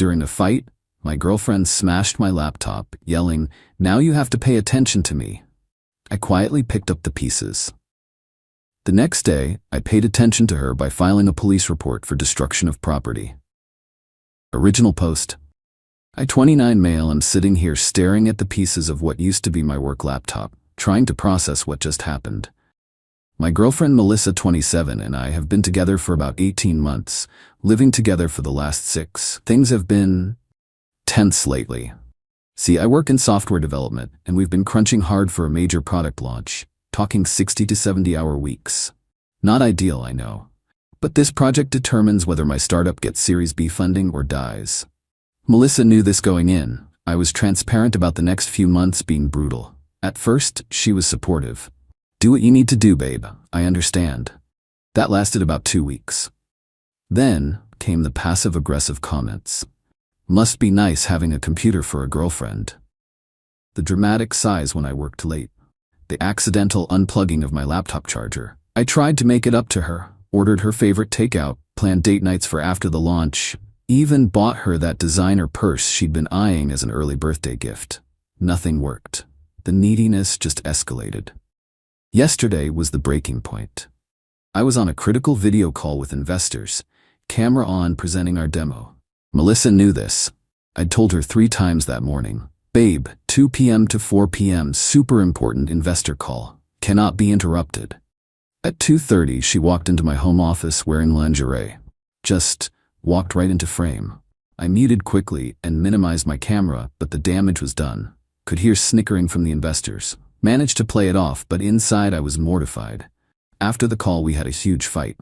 During a fight, my girlfriend smashed my laptop, yelling, "Now you have to pay attention to me." I quietly picked up the pieces. The next day, I paid attention to her by filing a police report for destruction of property. Original post. I, 29 male, am sitting here staring at the pieces of what used to be my work laptop, trying to process what just happened. My girlfriend Melissa, 27, and I have been together for about 18 months, living together for the last 6. Things have been tense lately. See, I work in software development, and we've been crunching hard for a major product launch, talking 60 to 70-hour weeks. Not ideal, I know. But this project determines whether my startup gets Series B funding or dies. Melissa knew this going in. I was transparent about the next few months being brutal. At first, she was supportive. "Do what you need to do, babe. I understand." That lasted about 2 weeks. Then came the passive-aggressive comments. "Must be nice having a computer for a girlfriend." The dramatic sighs when I worked late. The accidental unplugging of my laptop charger. I tried to make it up to her, ordered her favorite takeout, planned date nights for after the launch, even bought her that designer purse she'd been eyeing as an early birthday gift. Nothing worked. The neediness just escalated. Yesterday was the breaking point. I was on a critical video call with investors, camera on, presenting our demo. Melissa knew this. I'd told her 3 times that morning. "Babe, 2 p.m. to 4 p.m. super important investor call. Cannot be interrupted." At 2:30, she walked into my home office wearing lingerie. Just walked right into frame. I muted quickly and minimized my camera, but the damage was done. Could hear snickering from the investors. Managed to play it off, but inside I was mortified. After the call, we had a huge fight.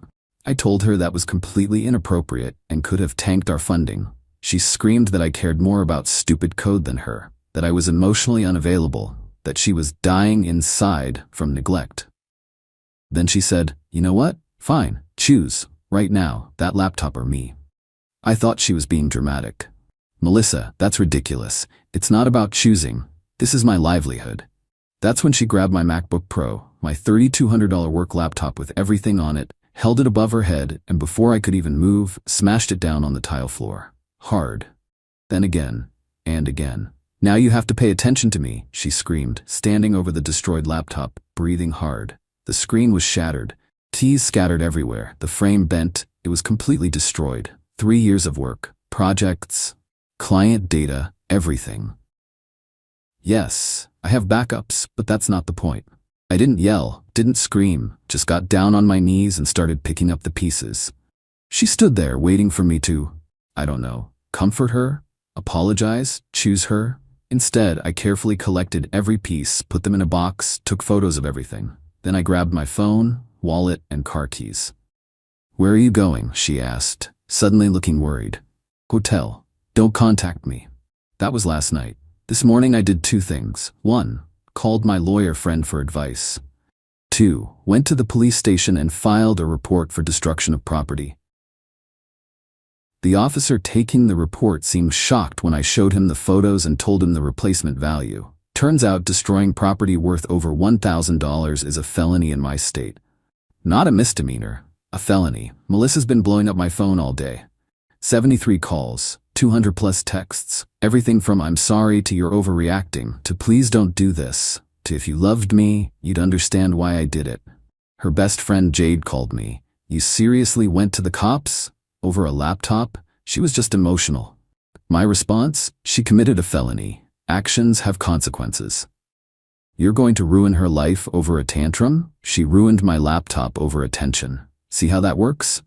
I told her that was completely inappropriate and could have tanked our funding. She screamed that I cared more about stupid code than her, that I was emotionally unavailable, that she was dying inside from neglect. Then she said, "You know what? Fine, choose, right now, that laptop or me." I thought she was being dramatic. "Melissa, that's ridiculous. It's not about choosing. This is my livelihood." That's when she grabbed my MacBook Pro, my $3,200 work laptop with everything on it, held it above her head, and before I could even move, smashed it down on the tile floor. Hard. Then again, and again. "Now you have to pay attention to me," she screamed, standing over the destroyed laptop, breathing hard. The screen was shattered. Keys scattered everywhere. The frame bent. It was completely destroyed. 3 years of work, projects, client data, everything. Yes, I have backups, but that's not the point. I didn't yell, didn't scream, just got down on my knees and started picking up the pieces. She stood there waiting for me to, I don't know, comfort her, apologize, choose her. Instead, I carefully collected every piece, put them in a box, took photos of everything. Then I grabbed my phone, wallet, and car keys. "Where are you going?" she asked, suddenly looking worried. "Hotel. Don't contact me." That was last night. This morning I did 2 things. 1. Called my lawyer friend for advice. 2. Went to the police station and filed a report for destruction of property. The officer taking the report seemed shocked when I showed him the photos and told him the replacement value. Turns out destroying property worth over $1,000 is a felony in my state. Not a misdemeanor, a felony. Melissa's been blowing up my phone all day. 73 calls, 200 plus texts, everything from "I'm sorry" to "you're overreacting" to "please don't do this" to "if you loved me, you'd understand why I did it." Her best friend Jade called me. "You seriously went to the cops? Over a laptop?" She was just emotional. My response? She committed a felony. Actions have consequences. "You're going to ruin her life over a tantrum?" She ruined my laptop over attention. See how that works?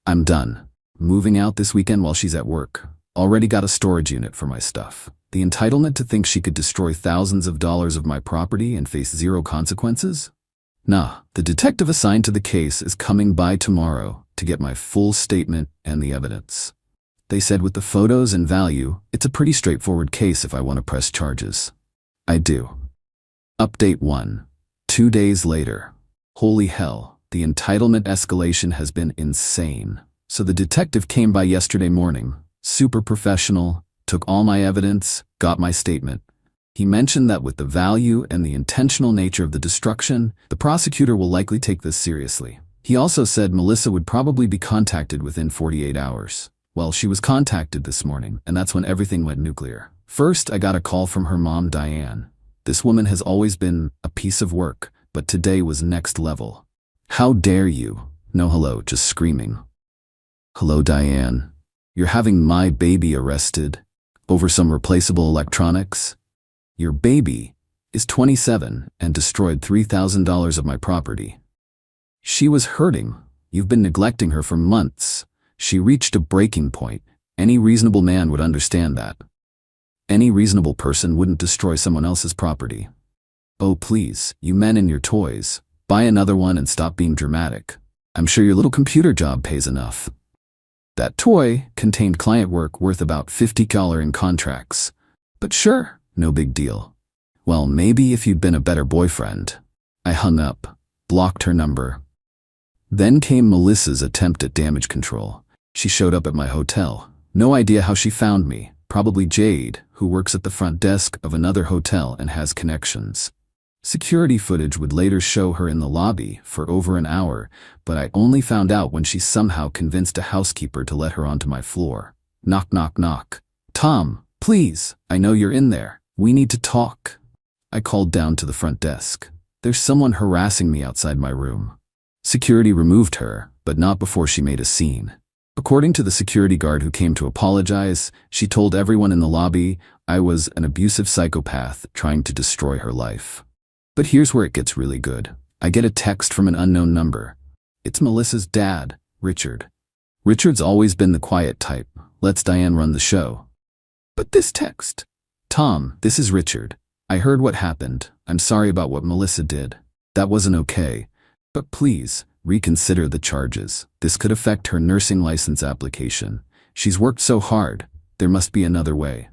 I'm done. Moving out this weekend while she's at work. Already got a storage unit for my stuff. The entitlement to think she could destroy thousands of dollars of my property and face 0 consequences? Nah, the detective assigned to the case is coming by tomorrow to get my full statement and the evidence. They said with the photos and value, it's a pretty straightforward case if I want to press charges. I do. Update 1. 2 days later. Holy hell, the entitlement escalation has been insane. So the detective came by yesterday morning, super professional, took all my evidence, got my statement. He mentioned that with the value and the intentional nature of the destruction, the prosecutor will likely take this seriously. He also said Melissa would probably be contacted within 48 hours. Well, she was contacted this morning, and that's when everything went nuclear. First, I got a call from her mom, Diane. This woman has always been a piece of work, but today was next level. How dare you? No hello, just screaming. Hello, Diane. You're having my baby arrested over some replaceable electronics? Your baby is 27 and destroyed $3,000 of my property. She was hurting. You've been neglecting her for months. She reached a breaking point. Any reasonable man would understand that. Any reasonable person wouldn't destroy someone else's property. Oh, please, you men and your toys. Buy another one and stop being dramatic. I'm sure your little computer job pays enough. That toy contained client work worth about $50 in contracts. But sure, no big deal. Well, maybe if you'd been a better boyfriend. I hung up, blocked her number. Then came Melissa's attempt at damage control. She showed up at my hotel. No idea how she found me. Probably Jade, who works at the front desk of another hotel and has connections. Security footage would later show her in the lobby for over an hour, but I only found out when she somehow convinced a housekeeper to let her onto my floor. Knock, knock, knock. Tom, please, I know you're in there. We need to talk. I called down to the front desk. There's someone harassing me outside my room. Security removed her, but not before she made a scene. According to the security guard who came to apologize, she told everyone in the lobby I was an abusive psychopath trying to destroy her life. But here's where it gets really good. I get a text from an unknown number. It's Melissa's dad, Richard. Richard's always been the quiet type, lets Diane run the show. But this text. Tom, this is Richard. I heard what happened. I'm sorry about what Melissa did. That wasn't okay. But please, reconsider the charges. This could affect her nursing license application. She's worked so hard. There must be another way.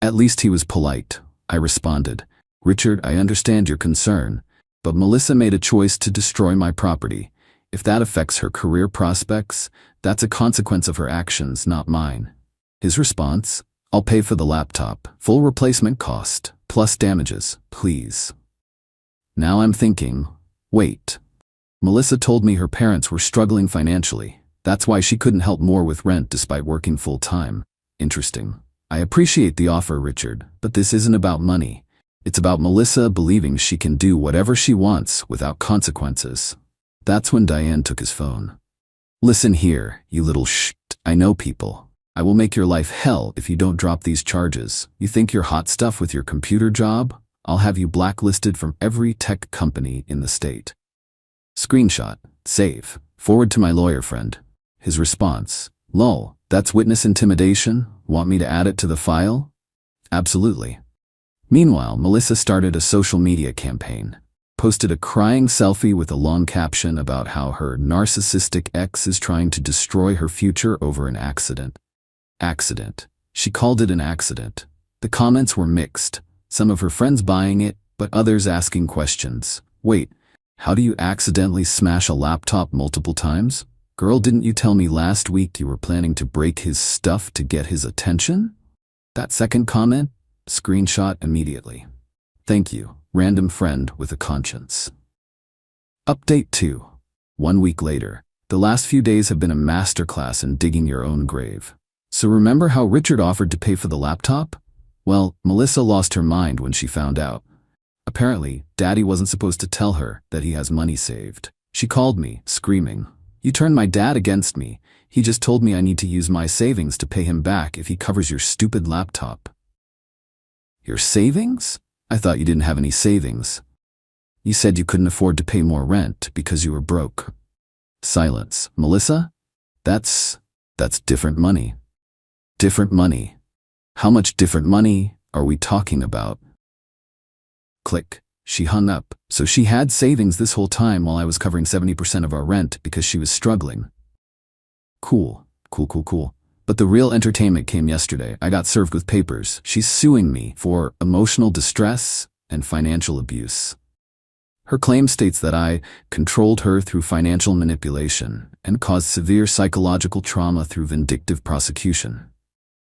At least he was polite. I responded. Richard, I understand your concern, but Melissa made a choice to destroy my property. If that affects her career prospects, that's a consequence of her actions, not mine. His response? I'll pay for the laptop, full replacement cost, plus damages, please. Now I'm thinking, wait. Melissa told me her parents were struggling financially. That's why she couldn't help more with rent despite working full-time. Interesting. I appreciate the offer, Richard, but this isn't about money. It's about Melissa believing she can do whatever she wants without consequences. That's when Diane took his phone. Listen here, you little I know people. I will make your life hell if you don't drop these charges. You think you're hot stuff with your computer job? I'll have you blacklisted from every tech company in the state. Screenshot, save, forward to my lawyer friend. His response, lol, that's witness intimidation? Want me to add it to the file? Absolutely. Meanwhile, Melissa started a social media campaign, posted a crying selfie with a long caption about how her narcissistic ex is trying to destroy her future over an accident. Accident. She called it an accident. The comments were mixed, some of her friends buying it, but others asking questions. Wait, how do you accidentally smash a laptop multiple times? Girl, didn't you tell me last week you were planning to break his stuff to get his attention? That second comment? Screenshot immediately. Thank you, random friend with a conscience. Update 2. 1 week later. The last few days have been a masterclass in digging your own grave. So remember how Richard offered to pay for the laptop? Well, Melissa lost her mind when she found out. Apparently, Daddy wasn't supposed to tell her that he has money saved. She called me, screaming, "You turned my dad against me. He just told me I need to use my savings to pay him back if he covers your stupid laptop." Your savings? I thought you didn't have any savings. You said you couldn't afford to pay more rent because you were broke. Silence. Melissa? That's different money. Different money. How much different money are we talking about? Click. She hung up. So she had savings this whole time while I was covering 70% of our rent because she was struggling. Cool. Cool. But the real entertainment came yesterday. I got served with papers. She's suing me for emotional distress and financial abuse. Her claim states that I controlled her through financial manipulation and caused severe psychological trauma through vindictive prosecution.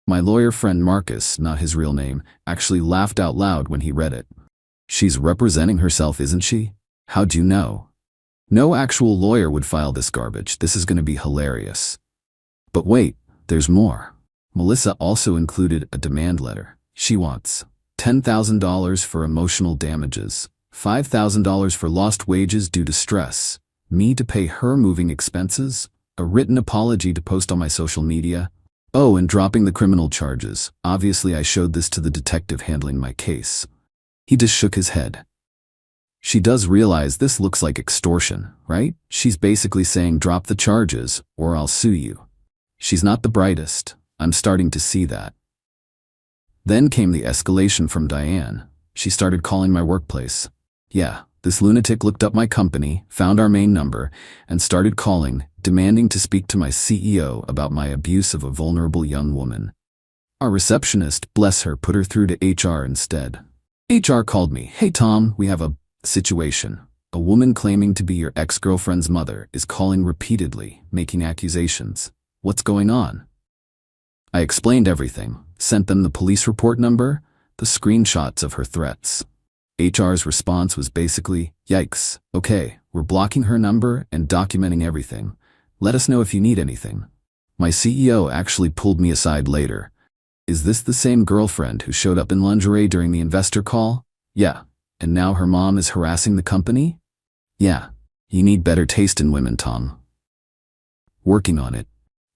My lawyer friend Marcus, not his real name, actually laughed out loud when he read it. She's representing herself, isn't she? How'd you know? No actual lawyer would file this garbage. This is going to be hilarious. But wait, There's more. Melissa also included a demand letter. She wants $10,000 for emotional damages, $5,000 for lost wages due to stress, me to pay her moving expenses, a written apology to post on my social media. Oh, and dropping the criminal charges. Obviously, I showed this to the detective handling my case. He just shook his head. She does realize this looks like extortion, right? She's basically saying drop the charges or I'll sue you. She's not the brightest. I'm starting to see that. Then came the escalation from Diane. She started calling my workplace. Yeah, this lunatic looked up my company, found our main number, and started calling, demanding to speak to my CEO about my abuse of a vulnerable young woman. Our receptionist, bless her, put her through to HR instead. HR called me. Hey Tom, we have a situation. A woman claiming to be your ex-girlfriend's mother is calling repeatedly, making accusations. What's going on? I explained everything, sent them the police report number, the screenshots of her threats. HR's response was basically, yikes, okay, we're blocking her number and documenting everything. Let us know if you need anything. My CEO actually pulled me aside later. Is this the same girlfriend who showed up in lingerie during the investor call? Yeah. And now her mom is harassing the company? Yeah. You need better taste in women, Tom. Working on it.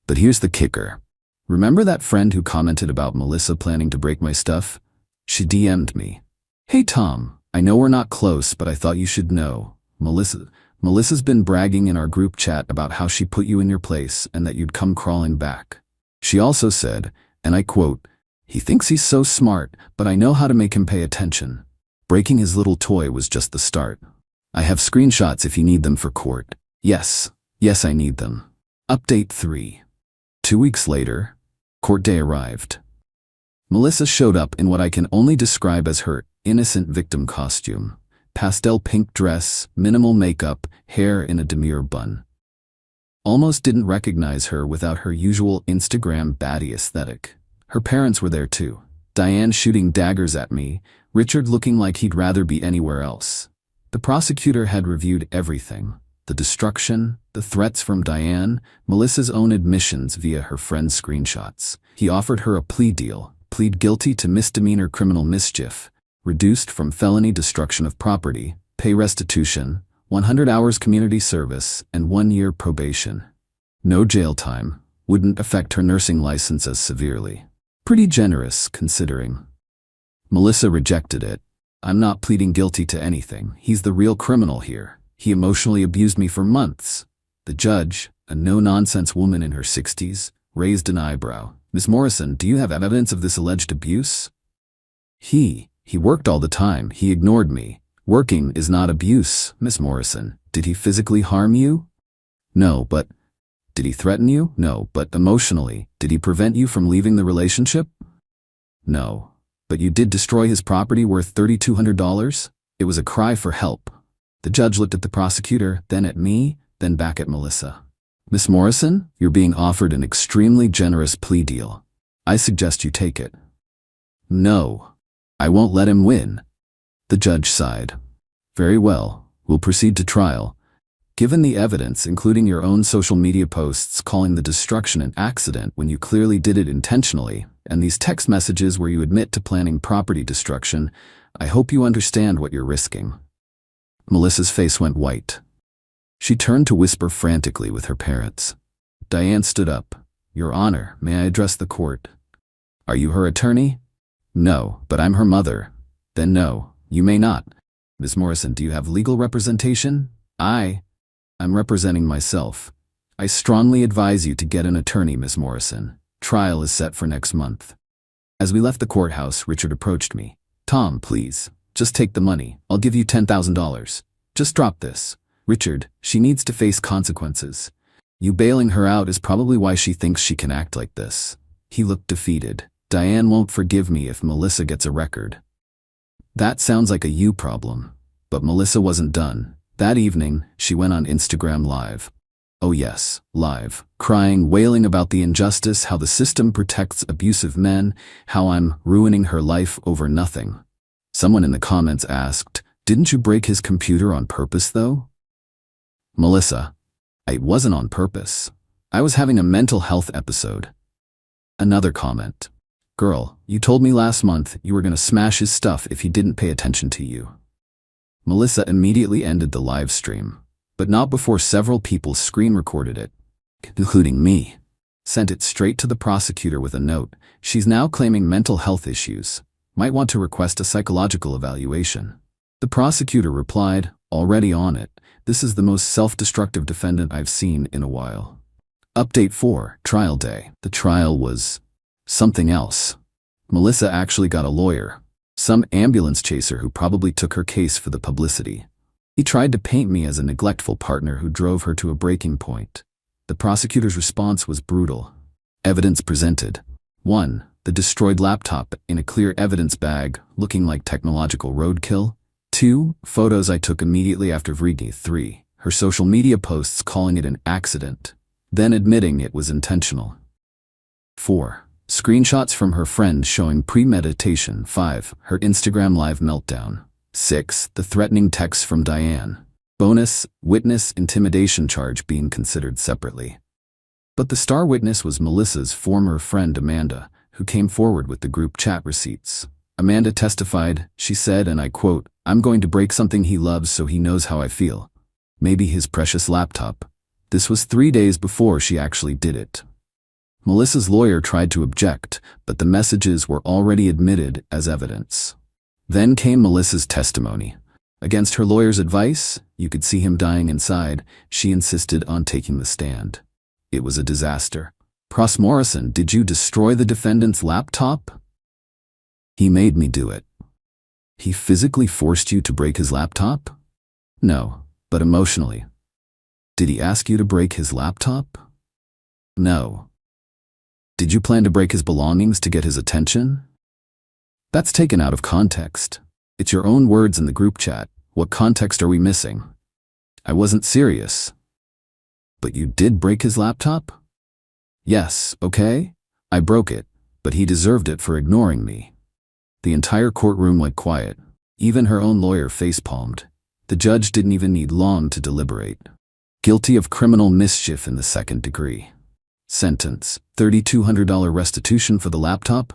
But here's the kicker. Remember that friend who commented about Melissa planning to break my stuff? She DM'd me. Hey Tom, I know we're not close, but I thought you should know. Melissa's been bragging in our group chat about how she put you in your place and that you'd come crawling back. She also said, and I quote, he thinks he's so smart, but I know how to make him pay attention. Breaking his little toy was just the start. I have screenshots if you need them for court. Yes, I need them. Update 3. 2 weeks later, court day arrived. Melissa showed up in what I can only describe as her innocent victim costume. Pastel pink dress, minimal makeup, hair in a demure bun. Almost didn't recognize her without her usual Instagram baddie aesthetic. Her parents were there too. Diane shooting daggers at me, Richard looking like he'd rather be anywhere else. The prosecutor had reviewed everything. The destruction, the threats from Diane, Melissa's own admissions via her friend's screenshots. He offered her a plea deal, plead guilty to misdemeanor criminal mischief, reduced from felony destruction of property, pay restitution, 100 hours community service, and 1 year probation. No jail time, wouldn't affect her nursing license as severely. Pretty generous, considering. Melissa rejected it. I'm not pleading guilty to anything. He's the real criminal here. He emotionally abused me for months. The judge, a no-nonsense woman in her 60s, raised an eyebrow. Ms. Morrison, do you have evidence of this alleged abuse? He worked all the time. He ignored me. Working is not abuse, Ms. Morrison. Did he physically harm you? No, but... Did he threaten you? No, but emotionally. Did he prevent you from leaving the relationship? No. But you did destroy his property worth $3,200? It was a cry for help. The judge looked at the prosecutor, then at me, then back at Melissa. Miss Morrison, you're being offered an extremely generous plea deal. I suggest you take it. No. I won't let him win. The judge sighed. Very well, we'll proceed to trial. Given the evidence, including your own social media posts calling the destruction an accident when you clearly did it intentionally, and these text messages where you admit to planning property destruction, I hope you understand what you're risking. Melissa's face went white. She turned to whisper frantically with her parents. Diane stood up. Your Honor, may I address the court? Are you her attorney? No, but I'm her mother. Then no, you may not. Ms. Morrison, do you have legal representation? I'm representing myself. I strongly advise you to get an attorney, Ms. Morrison. Trial is set for next month. As we left the courthouse, Richard approached me. Tom, please, just take the money. I'll give you $10,000. Just drop this. Richard, she needs to face consequences. You bailing her out is probably why she thinks she can act like this. He looked defeated. Diane won't forgive me if Melissa gets a record. That sounds like a you problem. But Melissa wasn't done. That evening, she went on Instagram Live. Oh yes, live. Crying, wailing about the injustice, how the system protects abusive men, how I'm ruining her life over nothing. Someone in the comments asked, didn't you break his computer on purpose though? Melissa, it wasn't on purpose. I was having a mental health episode. Another comment. Girl, you told me last month you were going to smash his stuff if he didn't pay attention to you. Melissa immediately ended the live stream, but not before several people screen recorded it, including me. Sent it straight to the prosecutor with a note. She's now claiming mental health issues. Might want to request a psychological evaluation. The prosecutor replied, already on it. This is the most self-destructive defendant I've seen in a while. Update 4, trial day. The trial was something else. Melissa actually got a lawyer. Some ambulance chaser who probably took her case for the publicity. He tried to paint me as a neglectful partner who drove her to a breaking point. The prosecutor's response was brutal. Evidence presented. 1. The destroyed laptop in a clear evidence bag, looking like technological roadkill. 2. Photos I took immediately after reading. 3. Her social media posts calling it an accident, then admitting it was intentional. 4. Screenshots from her friend showing premeditation. 5. Her Instagram live meltdown. 6. The threatening texts from Diane. Bonus, witness intimidation charge being considered separately. But the star witness was Melissa's former friend Amanda, who came forward with the group chat receipts. Amanda testified, she said, and I quote, "I'm going to break something he loves so he knows how I feel. Maybe his precious laptop." This was 3 days before she actually did it. Melissa's lawyer tried to object, but the messages were already admitted as evidence. Then came Melissa's testimony. Against her lawyer's advice, you could see him dying inside. She insisted on taking the stand. It was a disaster. Pros Morrison, did you destroy the defendant's laptop? He made me do it. He physically forced you to break his laptop? No, but emotionally. Did he ask you to break his laptop? No. Did you plan to break his belongings to get his attention? That's taken out of context. It's your own words in the group chat. What context are we missing? I wasn't serious. But you did break his laptop? Yes, okay. I broke it, but he deserved it for ignoring me. The entire courtroom went quiet. Even her own lawyer facepalmed. The judge didn't even need long to deliberate. Guilty of criminal mischief in the second degree. Sentence: $3,200 restitution for the laptop,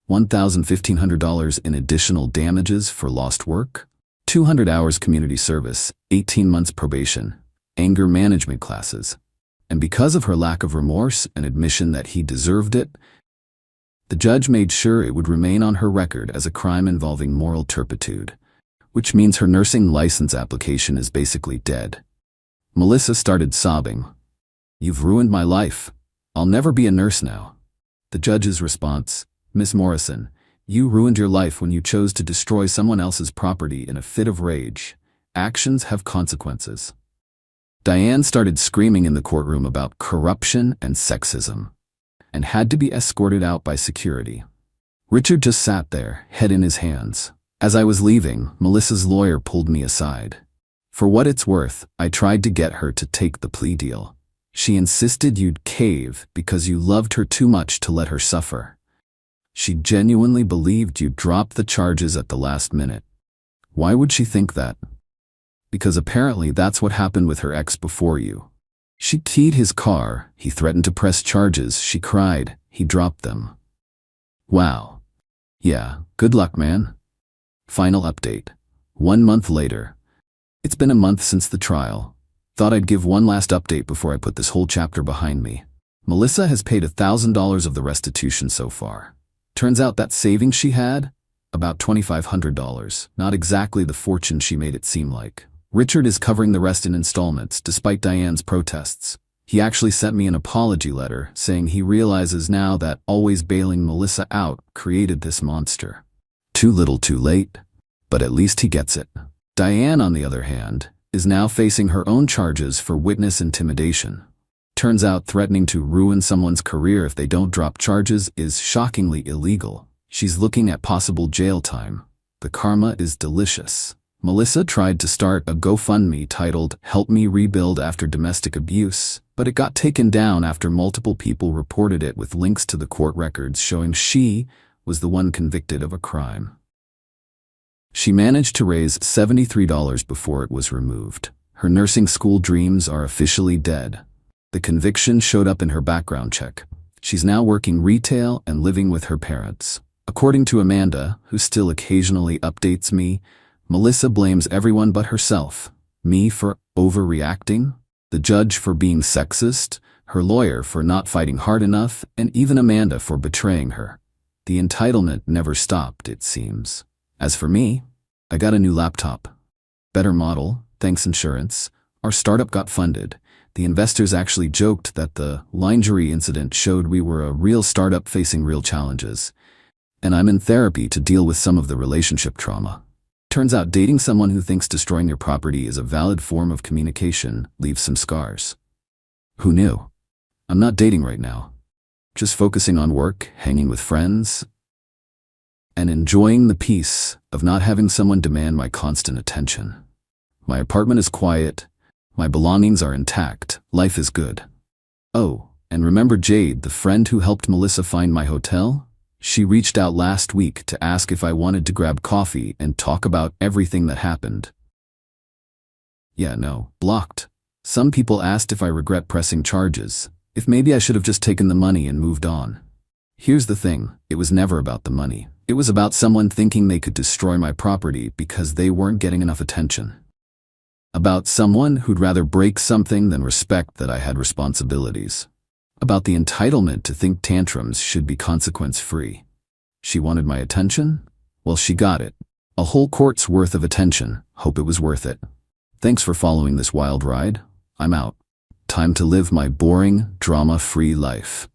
$1,500 in additional damages for lost work, 200 hours community service, 18 months probation, anger management classes. And because of her lack of remorse and admission that he deserved it, the judge made sure it would remain on her record as a crime involving moral turpitude, which means her nursing license application is basically dead. Melissa started sobbing. "You've ruined my life. I'll never be a nurse now." The judge's response: "Miss Morrison, you ruined your life when you chose to destroy someone else's property in a fit of rage. Actions have consequences." Diane started screaming in the courtroom about corruption and sexism, and had to be escorted out by security. Richard just sat there, head in his hands. As I was leaving, Melissa's lawyer pulled me aside. For what it's worth, I tried to get her to take the plea deal. She insisted you'd cave because you loved her too much to let her suffer. She genuinely believed you'd drop the charges at the last minute. Why would she think that? Because apparently that's what happened with her ex before you. She keyed his car, he threatened to press charges, she cried, he dropped them. Wow. Yeah, good luck, man. Final update. 1 month later. It's been a month since the trial. Thought I'd give one last update before I put this whole chapter behind me. Melissa has paid $1,000 of the restitution so far. Turns out that savings she had? About $2,500. Not exactly the fortune she made it seem like. Richard is covering the rest in installments, despite Diane's protests. He actually sent me an apology letter, saying he realizes now that always bailing Melissa out created this monster. Too little too late, but at least he gets it. Diane, on the other hand, is now facing her own charges for witness intimidation. Turns out threatening to ruin someone's career if they don't drop charges is shockingly illegal. She's looking at possible jail time. The karma is delicious. Melissa tried to start a GoFundMe titled "Help Me Rebuild After Domestic Abuse," but it got taken down after multiple people reported it with links to the court records showing she was the one convicted of a crime. She managed to raise $73 before it was removed. Her nursing school dreams are officially dead. The conviction showed up in her background check. She's now working retail and living with her parents. According to Amanda, who still occasionally updates me, Melissa blames everyone but herself. Me for overreacting, the judge for being sexist, her lawyer for not fighting hard enough, and even Amanda for betraying her. The entitlement never stopped, it seems. As for me, I got a new laptop. Better model, thanks insurance. Our startup got funded. The investors actually joked that the lingerie incident showed we were a real startup facing real challenges. And I'm in therapy to deal with some of the relationship trauma. Turns out dating someone who thinks destroying your property is a valid form of communication leaves some scars. Who knew? I'm not dating right now. Just focusing on work, hanging with friends, and enjoying the peace of not having someone demand my constant attention. My apartment is quiet. My belongings are intact. Life is good. Oh, and remember Jade, the friend who helped Melissa find my hotel? She reached out last week to ask if I wanted to grab coffee and talk about everything that happened. Yeah, no, blocked. Some people asked if I regret pressing charges, if maybe I should have just taken the money and moved on. Here's the thing, it was never about the money. It was about someone thinking they could destroy my property because they weren't getting enough attention. About someone who'd rather break something than respect that I had responsibilities. About the entitlement to think tantrums should be consequence-free. She wanted my attention? Well, she got it. A whole court's worth of attention. Hope it was worth it. Thanks for following this wild ride. I'm out. Time to live my boring, drama-free life.